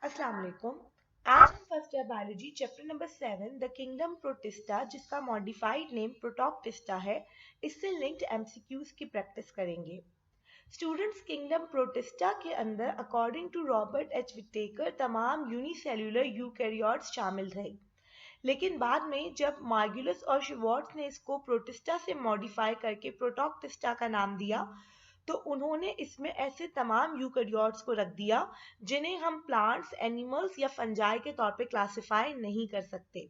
अस्सलाम वालेकुम। आज हम first year biology chapter number 7 the kingdom Protista, जिसका मॉडिफाइड नेम प्रोटोक्टिस्टा है, इससे लिंक्ड एमसीक्यूज की प्रैक्टिस करेंगे। स्टूडेंट्स, किंगडम प्रोटिस्टा के अंदर according to Robert H Whittaker तमाम यूनिसेल्यूलर यूकैरियोट्स शामिल थे, लेकिन बाद में जब मार्गुलस और शिवार्ट्स ने इसको प्रोटिस्टा से मॉडिफाई करके प्रोटोक्टिस्टा का नाम दिया, तो उन्होंने इसमें ऐसे तमाम यूकैरियोट्स को रख दिया जिन्हें हम प्लांट्स, एनिमल्स या फंजाई के तौर पे क्लासिफाई नहीं कर सकते।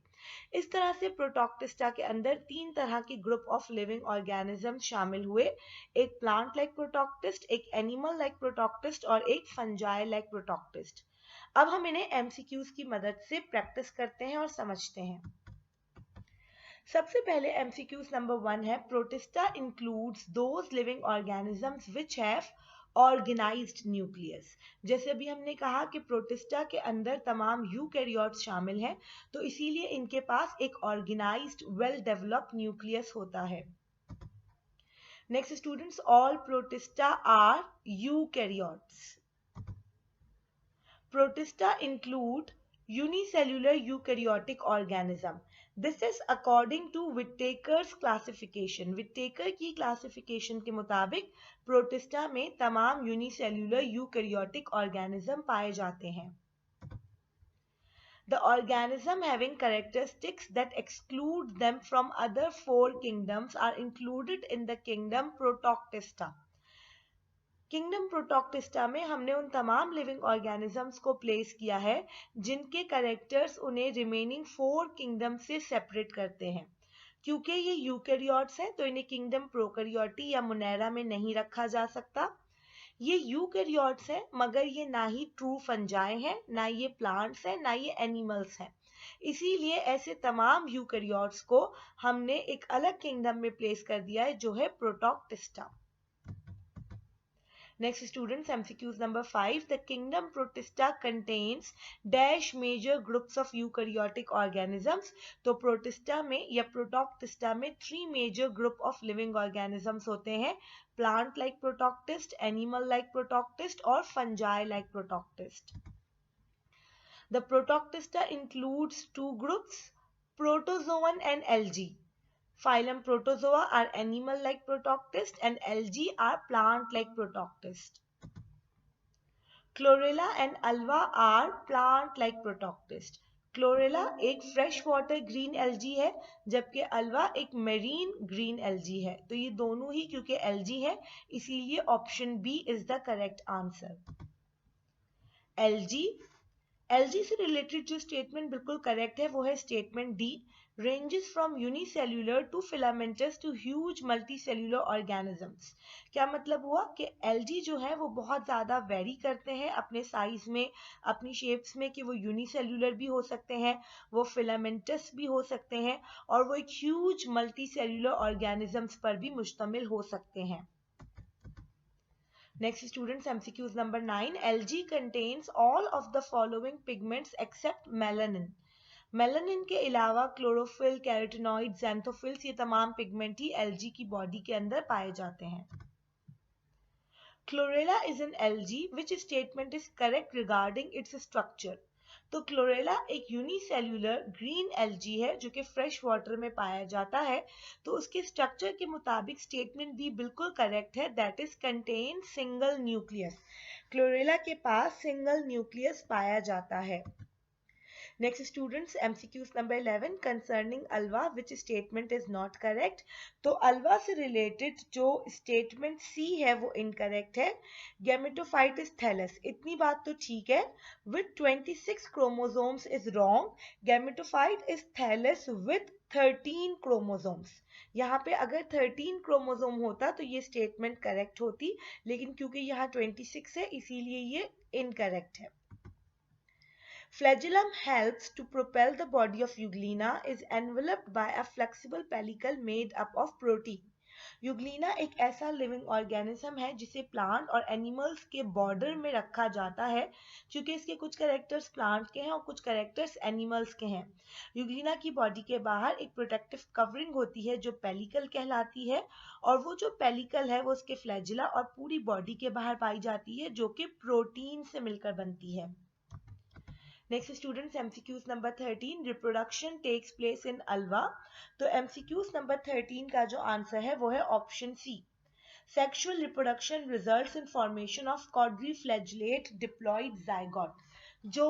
इस तरह से प्रोटोक्टिस्टा के अंदर 3 तरह के ग्रुप ऑफ लिविंग ऑर्गेनिज्म शामिल हुए, एक प्लांट लाइक प्रोटोक्टिस्ट, एक एनिमल लाइक प्रोटोक्टिस्ट और एक फंजाई लाइक प्रोटोक्टिस्ट। अब हम इन्हें एमसीक्यूज की मदद से प्रैक्टिस करते हैं और समझते हैं। सबसे पहले एमसीक्यूज नंबर 1 है, Protista includes those living organisms which have organized nucleus. जैसे अभी हमने कहा कि प्रोटिस्टा के अंदर तमाम यूकैरियोट्स शामिल हैं, तो इसीलिए इनके पास एक ऑर्गेनाइज्ड वेल डेवलप्ड न्यूक्लियस होता है। Next students, all Protista are eukaryotes. Protista include unicellular eukaryotic organism. This is according to Whittaker's classification. Whittaker की classification के मुताबिक प्रोटिस्टा में तमाम यूनिसेल्यूलर यूकैरियोटिक ऑर्गेनिज्म पाए जाते हैं। The organism having characteristics that exclude them from other 4 kingdoms are included in the kingdom Protoctista. Kingdom Protoctista में हमने उन तमाम लिविंग ऑर्गेनिजम्स को प्लेस किया है जिनके कैरेक्टर्स उन्हें रिमेनिंग 4 किंगडम से सेपरेट करते हैं। क्योंकि ये यूकैरियोट्स हैं, तो इन्हें किंगडम प्रोकैरियोटी या मोनेरा में नहीं रखा जा सकता। ये यूकैरियोट्स हैं, मगर ये ना ही ट्रू फंजाई हैं, ना ये प्लांट्स हैं, ना ये एनिमल्स हैं। इसीलिए ऐसे तमाम यूकैरियोट्स को हमने एक अलग किंगडम में प्लेस कर दिया है, जो है Protoctista. Next students, MCQs number 5. The kingdom Protista contains dash major groups of eukaryotic organisms. तो प्रोटिस्टा में या प्रोटोक्टिस्टा में 3 major group of living organisms होते हैं, plant like protoctist, animal like protoctist और fungi like protoctist. The protoctista includes 2 groups, protozoan and algae. Phylum Protozoa are animal-like protoctist and algae are plant-like protoctist. Chlorella and Alga are plant-like protoctist. Chlorella एक fresh water green algae है, जबकि Alva एक marine green algae है। तो ये दोनों ही क्योंकि algae है, इसीलिए option B is the correct answer. Algae से रिलेटेड जो स्टेटमेंट बिल्कुल करेक्ट है वो है statement D, ranges from unicellular to filamentous to huge multicellular organisms। क्या मतलब हुआ कि एल्जी जो है वो बहुत ज़्यादा वेरी करते हैं अपने साइज में, अपनी शेप्स में, कि वो यूनिसेल्यूलर भी हो सकते हैं, वो फिलामेंटस भी हो सकते हैं और वो एक ह्यूज मल्टीसेल्यूलर ऑर्गेनिजम्स पर भी मुश्तमिल हो सकते हैं। Next students, MCQs number 9. Algae contains all of the following pigments except melanin. Melanin के अलावा क्लोरोफिल, कैरोटीनॉइड, ज़ैंथोफिल्स, ये तमाम पिगमेंट ही एल्गी की बॉडी के अंदर पाए जाते हैं। Chlorella is an algae which statement is correct regarding its structure. तो क्लोरेला एक यूनिसेल्यूलर ग्रीन एल्गी है जो कि फ्रेश वाटर में पाया जाता है, तो उसके स्ट्रक्चर के मुताबिक स्टेटमेंट भी बिल्कुल करेक्ट है, that is contain single nucleus. Chlorella के पास सिंगल न्यूक्लियस पाया जाता है। Next students, MCQs number 11 concerning alva, which statement is not correct. तो alva से related जो statement C है वो incorrect है। Gametophyte is thallus, इतनी बात तो ठीक है। With 26 chromosomes is wrong. Gametophyte is thallus with 13 chromosomes. यहाँ पे अगर 13 क्रोमोसोम होता तो ये स्टेटमेंट करेक्ट होती, लेकिन क्योंकि यहाँ 26 है इसीलिए ये इनकरेक्ट है। Flagellum helps to propel the body of Euglena is enveloped by a flexible pellicle made up of protein. Euglena एक ऐसा लिविंग ऑर्गेनिज्म है जिसे प्लांट और एनिमल्स के बॉर्डर में रखा जाता है, क्योंकि इसके कुछ कैरेक्टर्स प्लांट के हैं और कुछ कैरेक्टर्स एनिमल्स के हैं। यूग्लिना की बॉडी के बाहर एक प्रोटेक्टिव कवरिंग होती है जो पेलिकल कहलाती है, और वो जो पेलिकल है वो उसके फ्लैजिला और पूरी बॉडी के बाहर पाई जाती है, जो कि प्रोटीन से मिलकर बनती है। Next students MCQs number 13, reproduction takes place in Ulva. तो एमसीक्यूज नंबर 13 का जो आंसर है वो है option C. Sexual reproduction results in formation of quadriflagellate diploid zygote। जो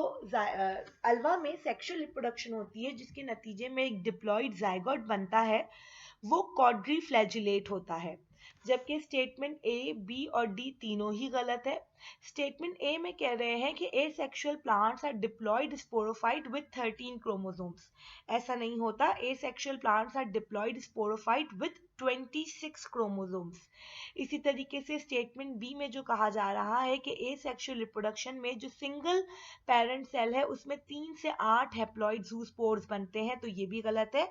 अल्वा में सेक्सुअल रिप्रोडक्शन होती है जिसके नतीजे में एक डिप्लॉइड जाइगोट बनता है, वो क्वाड्रीफ्लैजिलेट होता है। जबकि स्टेटमेंट ए, बी और डी तीनों ही गलत है। स्टेटमेंट ए में कह रहे हैं कि asexual plants are diploid sporophyte with 13 chromosomes. ऐसा नहीं होता, asexual plants are diploid sporophyte with 26 chromosomes. इसी तरीके से स्टेटमेंट बी में जो कहा जा रहा है कि एसेक्सुअल रिप्रोडक्शन में जो सिंगल पेरेंट सेल है उसमें 3 से 8 हैप्लॉइड ज़ूस्पोर्स बनते हैं, तो ये भी गलत है।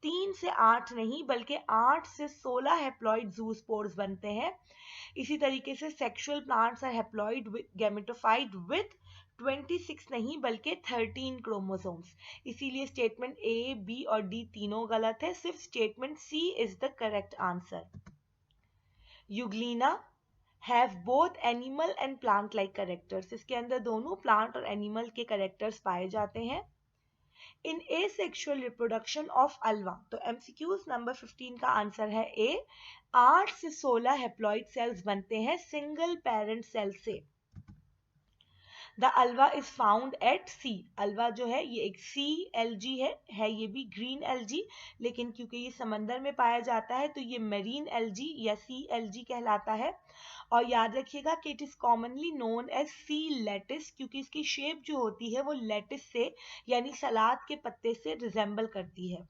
3 से 8 नहीं बल्कि 8 से 16 हैप्लॉइड ज़ूस्पोर्स बनते हैं। इसी तरीके से sexual plants are haploid gametophyte with 26 नहीं बल्कि 13 क्रोमोसोम्स। इसीलिए स्टेटमेंट ए, बी और डी तीनों गलत है, सिर्फ statement C is the correct answer. Euglena have both animal and plant like characters. इसके अंदर दोनों प्लांट और एनिमल के कैरेक्टर्स पाए जाते हैं। इन एसेक्सुअल रिप्रोडक्शन ऑफ अल्वा, तो एमसीक्यूज नंबर 15 का आंसर है ए। 8 से 16 हैप्लॉइड सेल्स बनते हैं सिंगल पेरेंट सेल से। The Ulva is found at sea. Ulva जो है ये एक सी एलजी है ये भी ग्रीन एलजी, लेकिन क्योंकि ये समंदर में पाया जाता है तो ये मरीन एलजी या सी एलजी कहलाता है। और याद रखिएगा कि it is commonly known as sea lettuce, क्योंकि इसकी शेप जो होती है वो लेटिस से यानी सलाद के पत्ते से रिजेंबल करती है।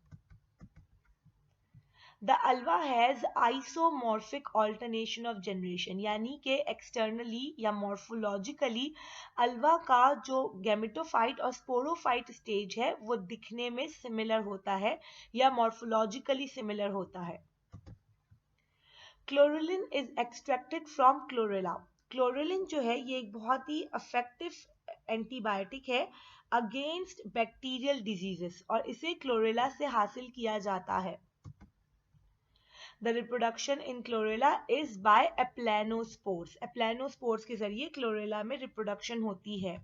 The Alva has isomorphic alternation of generation, यानी कि एक्सटर्नली या मॉर्फोलॉजिकली अल्वा का जो गैमेटोफाइट और स्पोरोफाइट स्टेज है वो दिखने में सिमिलर होता है या मॉर्फोलॉजिकली सिमिलर होता है। क्लोरेलिन इज एक्सट्रैक्टेड फ्रॉम क्लोरेला। क्लोरेलिन जो है ये एक बहुत ही इफेक्टिव एंटीबायोटिक है अगेंस्ट बैक्टीरियल डिजीजेस और इसे क्लोरेला से हासिल किया जाता है। The reproduction in chlorella is by एप्लेनोस्पोर्स। एप्लेनोस्पोर्स के जरिए क्लोरेला में रिप्रोडक्शन होती है।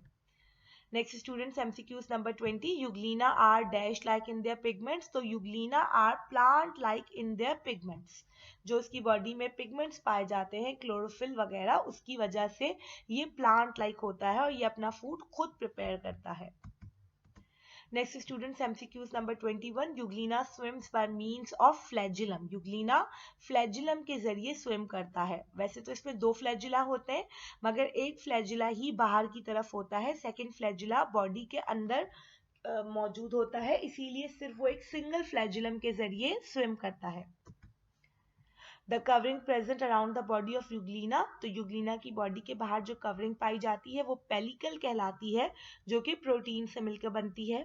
Next students MCQs number 20, Euglena are dash like in their pigments. तो Euglena are plant like in their pigments. जो उसकी बॉडी में पिगमेंट्स पाए जाते हैं क्लोरोफिल वगैरह, उसकी वजह से ये प्लांट लाइक होता है और ये अपना फूड खुद प्रिपेयर करता है। Next students MCQs number 21, Euglena swims by means of flagellum. Euglena flagellum के जरिए स्विम करता है। वैसे तो इसमें 2 फ्लैजिला होते हैं मगर एक फ्लैजिला ही बाहर की तरफ होता है, सेकंड फ्लैजिला बॉडी के अंदर मौजूद होता है, इसीलिए सिर्फ वो एक सिंगल फ्लैजिलम के जरिए स्विम करता है। The covering present around the body of Euglena. तो यूग्लिना की बॉडी के बाहर जो कवरिंग पाई जाती है वो पेलिकल कहलाती है, जो कि प्रोटीन से मिलकर बनती है।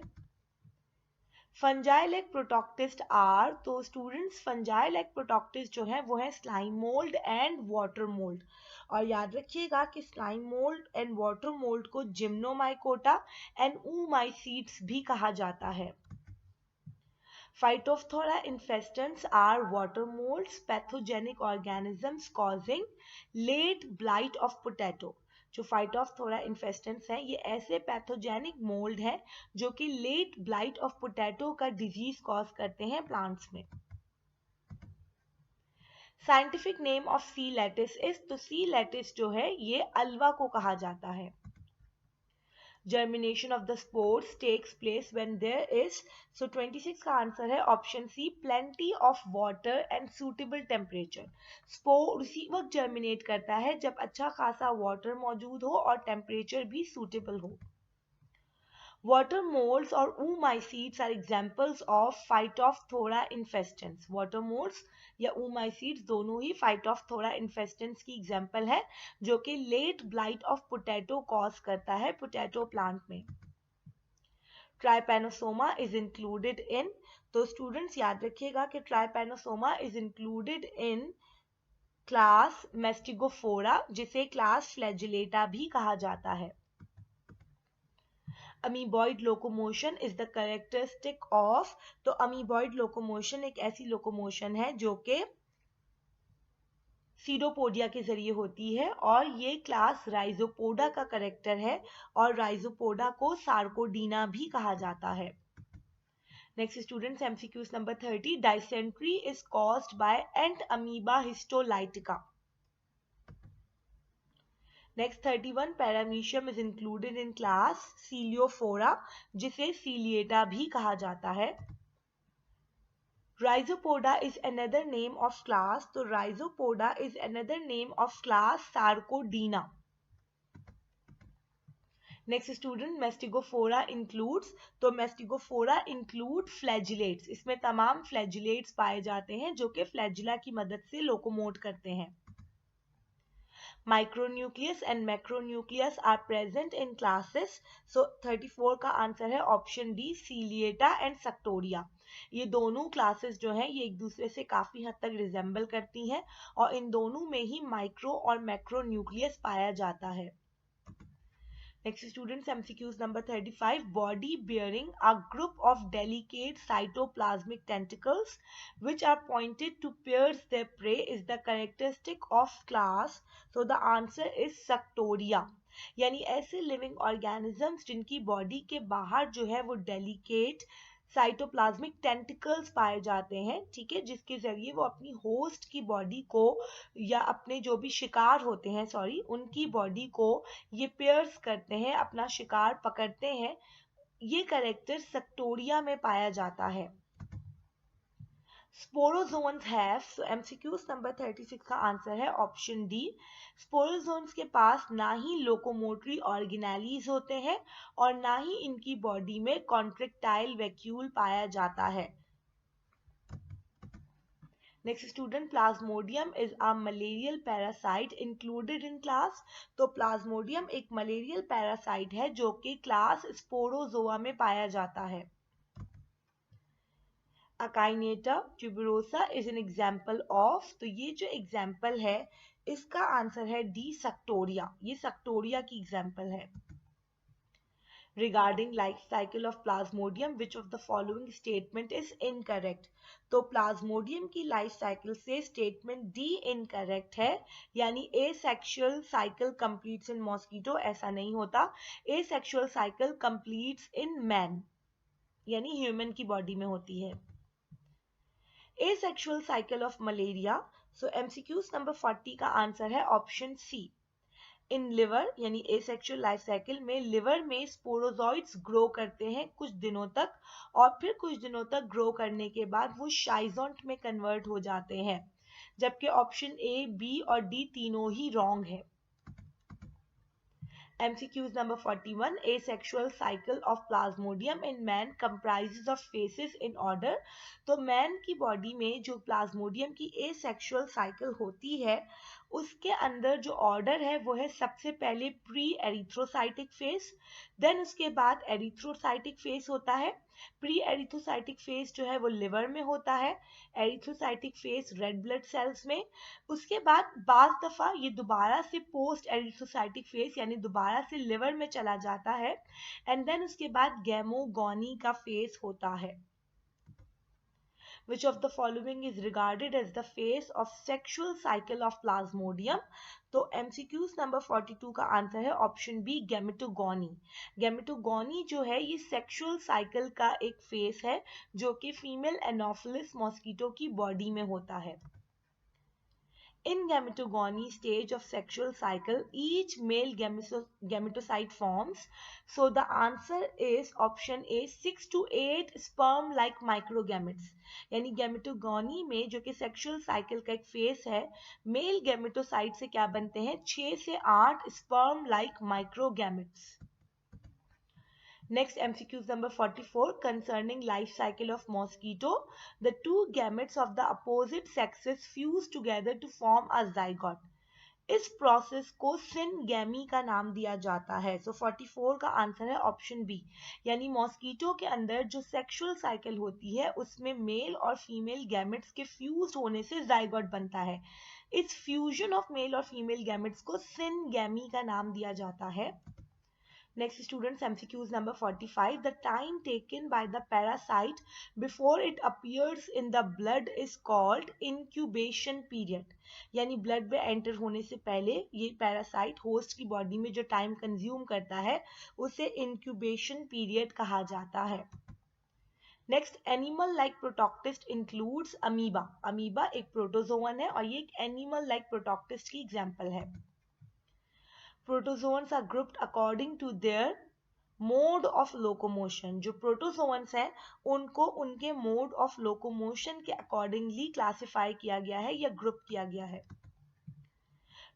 Fungi like protoctist are. तो स्टूडेंट्स फंजाई लाइक प्रोटोक्टिस्ट जो है वो है slime mould and water mould. और याद रखिएगा कि slime mould and water mould को जिम्नोमाइकोटा एंड oomaisids भी कहा जाता है। Phytophthora infestans are water molds, pathogenic organisms causing late blight of potato। जो फाइटोफ्थोरा इन्फेस्टेंस है ये ऐसे पैथोजेनिक मोल्ड है जो कि लेट ब्लाइट ऑफ पोटैटो का डिजीज कॉज करते हैं प्लांट्स में। Scientific name of sea lettuce is. तो सी लेटिस जो है ये अल्वा को कहा जाता है। Germination of the spores takes place when there is, so 26 का आंसर है option C, plenty of water and suitable temperature। Spore उसी वक्त जर्मिनेट करता है जब अच्छा खासा वाटर मौजूद हो और टेम्परेचर भी सूटेबल हो। Water molds और oomaisids are examples of Phytophthora infestans। Water molds या oomaisids दोनों ही Phytophthora infestans की एग्जाम्पल है जो कि late blight of potato cause करता है पोटैटो प्लांट में। Trypanosoma is included in. तो स्टूडेंट्स याद रखिएगा कि Trypanosoma is included in class Mastigophora, जिसे क्लास फ्लैजिलेटा भी कहा जाता है। Amoeboid locomotion is the characteristic of. तो अमीबॉइड लोकोमोशन एक ऐसी लोकोमोशन है जो कि सीडोपोडिया के जरिए होती है और ये क्लास राइजोपोडा का करेक्टर है और राइजोपोडा को सार्कोडीना भी कहा जाता है। Next students, MCQs number 30. Dysentery is caused by ant amoeba histolytica. Next 31. Paramecium is included in class Coeliophora जिसे Ciliata भी कहा जाता है। Rhizopoda is another name of class, तो Rhizopoda is another name of class Sarcodina. Next student, Mastigophora includes, तो Mastigophora include flagellates, इसमें तमाम flagellates पाए जाते हैं जो कि फ्लैजिला की मदद से लोकोमोट करते हैं। Micronucleus and macronucleus are present in classes, so 34 का आंसर है option D, Ciliata and Suctoria. ये दोनों क्लासेस जो हैं ये एक दूसरे से काफी हद तक रिजेंबल करती हैं और इन दोनों में ही माइक्रो और मैक्रोन्यूक्लियस पाया जाता है। Next students, MCQs number 35. Body bearing a group of delicate cytoplasmic tentacles which are pointed to pierce their prey is the characteristic of class. So the answer is Suctoria. यानी ऐसे living organisms जिनकी body के बाहर जो है वो delicate cytoplasmic tentacles पाए जाते हैं, ठीक है, जिसके जरिए वो अपनी होस्ट की बॉडी को या अपने जो भी शिकार होते हैं उनकी बॉडी को ये पेयर्स करते हैं, अपना शिकार पकड़ते हैं। ये कैरेक्टर सक्टोरिया में पाया जाता है। Sporozoans have, so MCQs number 36 का आंसर है ऑप्शन डी। स्पोरोजोन्स के पास ना ही लोकोमोटरी ऑर्गेनेलीज होते हैं और ना ही इनकी बॉडी में कॉन्ट्रेक्टाइल वैक्यूल पाया जाता है। Next student, Plasmodium is a malarial parasite included in class, तो प्लाज्मोडियम एक मलेरियल पैरासाइट है जो कि क्लास स्पोरोजोआ में पाया जाता है। Acineta tuberosa is an example of, तो ये जो एग्जाम्पल है इसका आंसर है डी, सक्टोरिया। ये सक्टोरिया की एग्जाम्पल है। Regarding life cycle of Plasmodium, which of the following statement is incorrect? तो प्लाज्मोडियम की लाइफ साइकिल से स्टेटमेंट डी इनकरेक्ट है, यानी एसेक्सुअल साइकिल कंप्लीट्स इन मॉस्किटो, ऐसा नहीं होता। Asexual cycle completes in man, यानी ह्यूमन की बॉडी में होती है। Asexual cycle of malaria, so MCQs number 40 का आंसर है ऑप्शन सी। इन लिवर, यानी एसेक्सुअल लाइफ साइकिल में लिवर में स्पोरोजॉइड्स ग्रो करते हैं कुछ दिनों तक और फिर कुछ दिनों तक ग्रो करने के बाद वो शाइजोंट में कन्वर्ट हो जाते हैं, जबकि ऑप्शन ए, बी और डी तीनों ही रॉन्ग है। MCQs number 41. Asexual cycle of Plasmodium in man comprises of phases in order. तो मैन की बॉडी में जो प्लाज्मोडियम की एसेक्सुअल साइकिल होती है उसके अंदर जो ऑर्डर है वो है सबसे पहले प्री एरिथ्रोसाइटिक फेज, देन उसके बाद एरिथ्रोसाइटिक फेज होता है। प्री एरिथ्रोसाइटिक फेज जो है वो लिवर में होता है, erythrocytic phase red blood cells में। उसके बाद बाज दफा ये दोबारा से पोस्ट एरिथ्रोसाइटिक फेज यानी दोबारा से लिवर में चला जाता है एंड देन उसके बाद गैमोगोनी का फेज होता है। Which of the following is regarded as the phase of sexual cycle of Plasmodium? तो MCQs नंबर 42 का आंसर है ऑप्शन बी, गैमेटोगोनी। गैमेटोगोनी जो है ये सेक्सुअल साइकिल का एक फेज है जो कि फीमेल एनोफिलिस मॉस्किटो की बॉडी में होता है। In gametogony stage of sexual cycle, each male gametocyte forms. So the answer is option A, 6 to 8 sperm-like microgametes. यानी gametogony में जो कि sexual cycle का एक phase है, male gametocyte से क्या बनते हैं? 6 से 8 sperm-like microgametes. Next, MCQs number 44 concerning life cycle of mosquito. The two gametes of the opposite sexes fuse together to form a zygote. इस प्रोसेस को सिनगैमी का नाम दिया जाता है। सो 44 का आंसर है ऑप्शन बी, यानी मॉस्किटो के अंदर जो सेक्सुअल साइकिल होती है उसमें मेल और फीमेल गैमेट्स के फ्यूज होने से जाइगोट बनता है। इस फ्यूजन ऑफ मेल और फीमेल गैमेट्स को सिनगैमी का नाम दिया जाता है। Next, students, MCQs number 45. The time taken by the parasite before it appears in the blood is called incubation period. यानी ब्लड में एंटर होने से पहले ये पैरासाइट होस्ट की बॉडी में जो टाइम कंज्यूम करता है उसे इंक्यूबेशन पीरियड कहा जाता है. Next, animal like protoctist includes amoeba. Amoeba एक प्रोटोजोवन है और ये एक एनिमल लाइक प्रोटोक्टिस्ट की एग्जांपल है. Protozoans are grouped according to their mode of locomotion. जो प्रोटोजोन्स हैं उनको उनके मोड ऑफ लोकोमोशन के अकॉर्डिंगली क्लासिफाई किया गया है या ग्रुप किया गया है.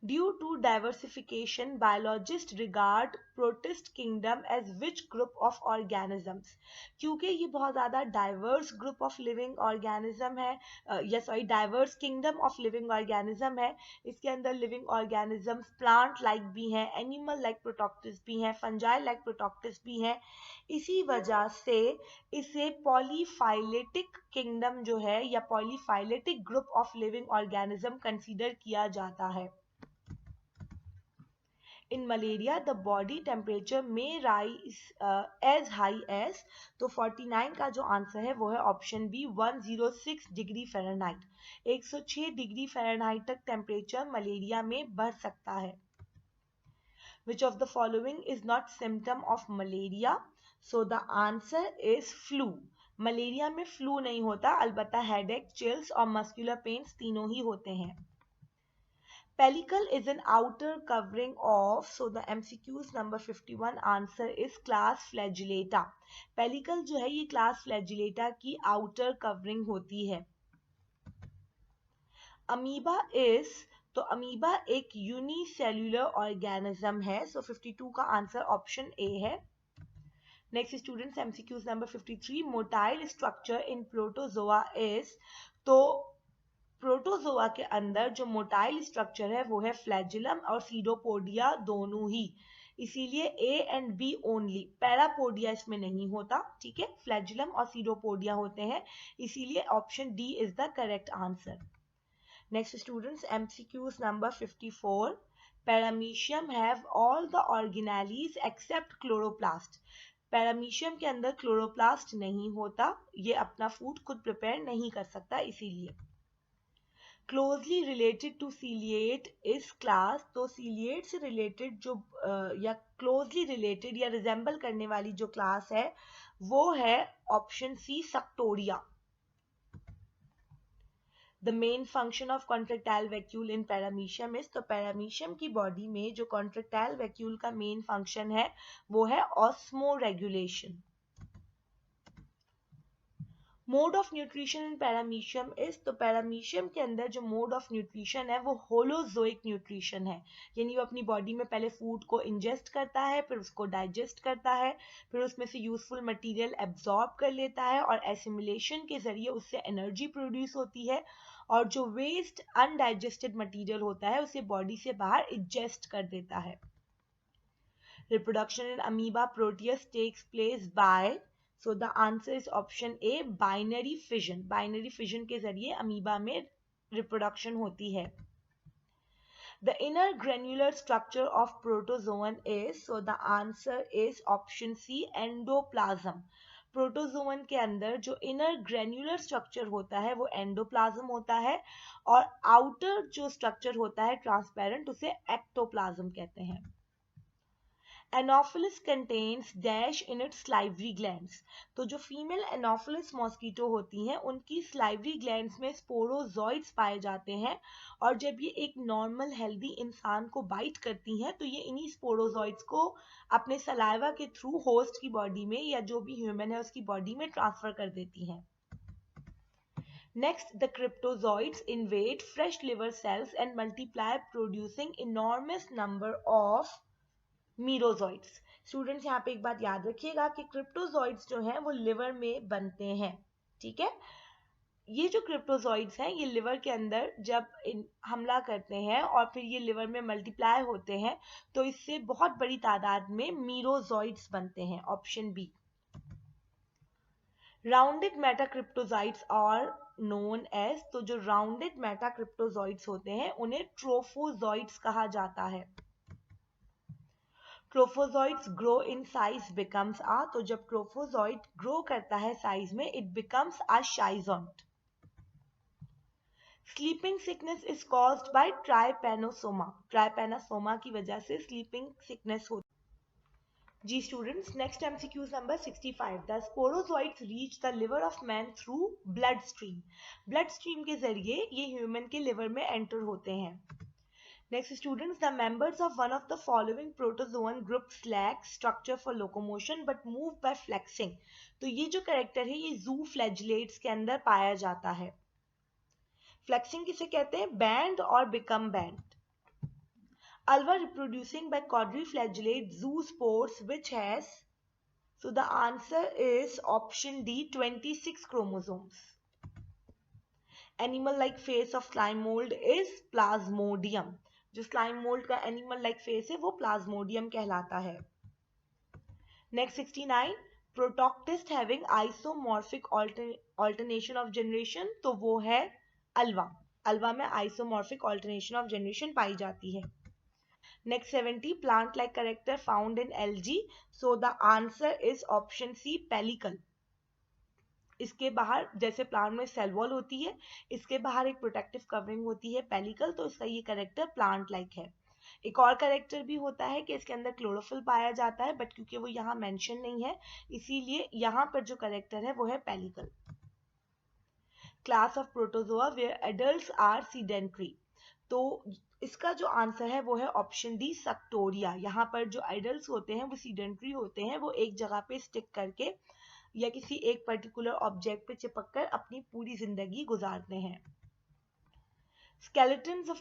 Due to diversification, biologists regard protist kingdom as which group of organisms? क्योंकि ये बहुत ज़्यादा diverse group of living organism है, diverse kingdom of living organism है. इसके अंदर living organisms plant like भी हैं, animal like protoctist भी हैं, fungi like protoctist भी हैं. इसी वजह से इसे polyphyletic kingdom जो है या polyphyletic group of living organism consider किया जाता है. In malaria, the body temperature may rise as high as, तो 49 का जो आंसर है वो है option B 106 degree Fahrenheit. 106 degree Fahrenheit तक टेम्परेचर मलेरिया में बढ़ सकता है. Which of the following is not symptom of malaria? So the answer is flu. Malaria में फ्लू नहीं होता, अलबत्ता हेडेक, चिल्स और मस्कुलर पेन्स तीनों ही होते हैं. Pellicle is an outer covering of, so the MCQs number 51 answer is class Flagellata. Pellicle जो है ये class Flagellata की outer covering होती है. Amoeba is, तो अमीबा एक यूनिसेल्युलर ऑर्गेनिज्म है. सो 52 का आंसर ऑप्शन ए है. Next students, MCQs number 53. Motile structure in protozoa is, तो प्रोटोजोआ के अंदर जो मोटाइल स्ट्रक्चर है वो है फ्लैजिलम और सीडोपोडिया दोनों ही. इसीलिए A and B only, parapodia इसमें नहीं होता. ठीक है, फ्लैजिलम और सीडोपोडिया होते हैं, इसीलिए option D is the correct answer. Next students, MCQs number 54. Paramecium have all the organelles except chloroplast. Paramecium के अंदर क्लोरोप्लास्ट नहीं होता, ये अपना फूड खुद प्रिपेयर नहीं कर सकता. इसीलिए क्लोजली रिलेटेड टू सीलिएट इस क्लास, तो सीलिएट से रिलेटेड जो या क्लोजली रिलेटेड या रिजेंबल करने वाली जो क्लास है वो है option C Suctoria. The main function of contractile vacuole in Paramecium is, तो पैरामीशियम की बॉडी में जो कॉन्ट्रेक्टाइल वैक्यूल का मेन फंक्शन है वो है osmoregulation. Mode of nutrition in Paramecium is, तो पैरामीशियम के अंदर जो मोड ऑफ न्यूट्रिशन है वो होलोजोइक न्यूट्रिशन है. यानी वो अपनी बॉडी में पहले फूड को इंजेस्ट करता है, फिर उसको डाइजेस्ट करता है, फिर उसमें से यूजफुल मटेरियल एब्जॉर्ब कर लेता है और एसिमिलेशन के जरिए उससे एनर्जी प्रोड्यूस होती है, और जो वेस्ट अनडाइजेस्टेड मटेरियल होता है उसे बॉडी से बाहर इजेस्ट कर देता है. Reproduction in Amoeba proteus takes place by, so the answer is option A, binary fission. binary fission के जरिए अमीबा में reproduction होती है. The inner granular structure of protozoan is, so the answer is option C, endoplasm. Protozoan के अंदर जो inner granular structure होता है वो एंडोप्लाज्म होता है, और आउटर जो स्ट्रक्चर होता है ट्रांसपेरेंट उसे एक्टोप्लाज्म कहते हैं. Anopheles contains dash in its salivary glands. तो जो फीमेल एनोफिलिस मॉस्किटो होती हैं उनकी salivary glands में स्पोरोजॉइड्स पाए जाते हैं, और जब ये एक नॉर्मल हेल्दी इंसान को बाइट करती हैं तो ये इन्हीं स्पोरोजॉइड्स को अपने सलाइवा के थ्रू होस्ट की बॉडी में या जो भी ह्यूमन है उसकी बॉडी में ट्रांसफर कर देती हैं. Next, the cryptozoites invade fresh liver cells and multiply, producing enormous number of merozoites. Students यहाँ पे एक बात याद रखिएगा कि क्रिप्टोजॉइड्स जो हैं वो लिवर में बनते हैं. ठीक है, ये जो क्रिप्टोजॉइड्स हैं ये लिवर के अंदर जब हमला करते हैं और फिर ये लिवर में मल्टीप्लाई होते हैं तो इससे बहुत बड़ी तादाद में मीरोजॉइड्स बनते हैं. Option B. Rounded metacryptozoites are known as, तो जो राउंडेड मेटाक्रिप्टोजॉइड्स होते हैं उन्हें ट्रोफोजॉइड्स कहा जाता है. Trophozoites grow in size becomes a, तो जब ट्रोफोजॉइड ग्रो करता है साइज में it becomes a schizont. Sleeping sickness is caused by Trypanosoma, Trypanosoma की वजह से स्लीपिंग सिकनेस होती है। जी students, next MCQs number 65। The sporozoites reach the liver of man through blood stream, blood stream के जरिए ये ह्यूमन के लिवर में एंटर होते हैं। Next students, the members of one of the following protozoan groups lack structure for locomotion but move by flexing। तो ये जो कैरेक्टर है ये zooplagiates के अंदर पाया जाता है। फ्लेक्सिंग किसे कहते हैं? बैंड और become band. Alva reproducing by quadriflagellate zoospores which has, so the answer is option D, 26 chromosomes। Animal like face of slime mold is plasmodium, जो स्लाइम मोल्ड का एनिमल लाइक फेस है वो Plasmodium कहलाता है। Next 69, protoctist having isomorphic alternation of generation, तो वो है Ulva. Ulva में आइसोमॉर्फिक ऑल्टरनेशन ऑफ जनरेशन पाई जाती है। Next 70, plant like character found in algae, so the answer is option C, pellicle. इसके बाहर जैसे प्लांट में सेल वॉल होती है, इसके बाहर एक प्रोटेक्टिव कवरिंग होती है पेलिकल, तो इसका ये कैरेक्टर प्लांट लाइक है। एक और कैरेक्टर भी होता है कि इसके अंदर क्लोरोफिल पाया जाता है, बट क्योंकि वो यहाँ मेंशन नहीं है इसीलिए यहाँ पर जो कैरेक्टर है वो है pellicle. Class of Protozoa where adults are sedentary, तो इसका जो आंसर है वो है ऑप्शन डी, सक्टोरिया। यहाँ पर जो एडल्ट्स होते हैं वो सीडेंट्री होते हैं, वो एक जगह पे स्टिक करके या किसी एक पर्टिकुलर ऑब्जेक्ट पे चिपककर अपनी पूरी जिंदगी गुजारते हैं। Skeletons of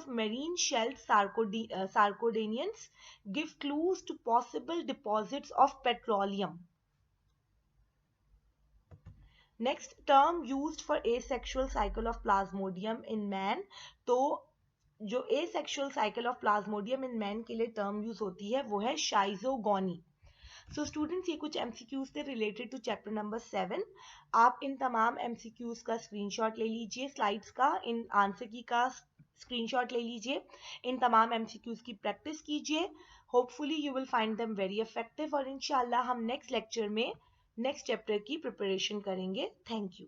marine shelled sarcodanians give clues to possible deposits of petroleum। Next, term used for asexual cycle of plasmodium in man, तो जो asexual cycle of plasmodium in man के लिए टर्म यूज होती है वो है शाइजोगोनी। सो स्टूडेंट्स, ये कुछ एमसीक्यूज थे रिलेटेड टू चैप्टर नंबर 7। आप इन तमाम एमसीक्यूज का स्क्रीनशॉट ले लीजिए, स्लाइड्स का, इन आंसर की का स्क्रीनशॉट ले लीजिए, इन तमाम एमसीक्यूज की प्रैक्टिस कीजिए। Hopefully you will find them very effective और इंशाल्लाह हम नेक्स्ट लेक्चर में नेक्स्ट चैप्टर की प्रिपरेशन करेंगे। Thank you.